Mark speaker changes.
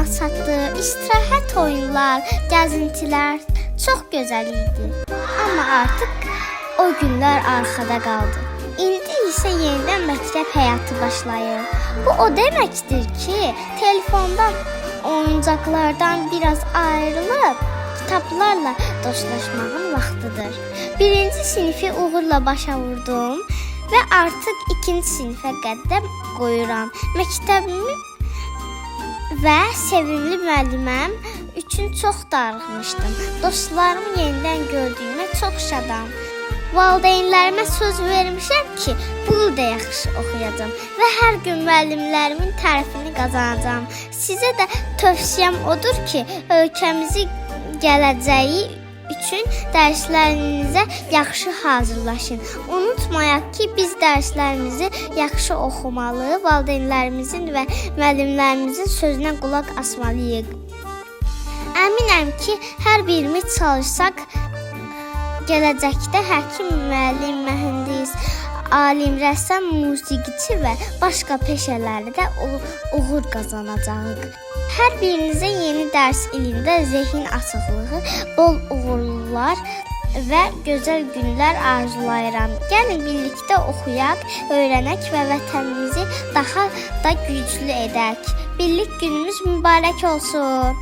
Speaker 1: sona çatdı. İstirahət, oyunlar, gəzintilər çox gözəl idi. Amma artıq o günlər arxada qaldı. İndi isə yenidən məktəb həyatı başlayır. Bu o deməkdir ki, telefondan, oyuncaqlardan biraz ayrılıb kitablarla dostlaşmağın vaxtıdır. Birinci sinifi uğurla başa vurdum və artıq ikinci sinifə qəddəm qoyuram. Məktəbimi və sevimli müəlliməm üçün çox darıxmışdım. Dostlarımı yenidən gördüyümə çox şadam. Valideynlərimə söz vermişəm ki, bu il də yaxşı oxuyacağam və hər gün müəllimlərimin tərifini qazanacağam. Sizə də tövsiyəm odur ki, ölkəmizi gələcəyi üçün dərslərinizə yaxşı hazırlaşın. Unutmayaq ki, biz dərslərimizi yaxşı oxumalı, valideynlərimizin və müəllimlərimizin sözünə qulaq asmalıyıq. Əminəm ki, hər birimiz çalışsaq, gələcəkdə həkim, müəllim, mühəndis, alim, rəssam, musiqiçi və başqa peşələrdə uğur qazanacağıq. Hər birinizə yeni dərs ilində zehin açıqlığı, bol uğurlar və gözəl günlər arzulayıram. Gəlin birlikdə oxuyaq, öyrənək və vətənimizi daha da güclü edək. Birlik günümüz mübarək olsun.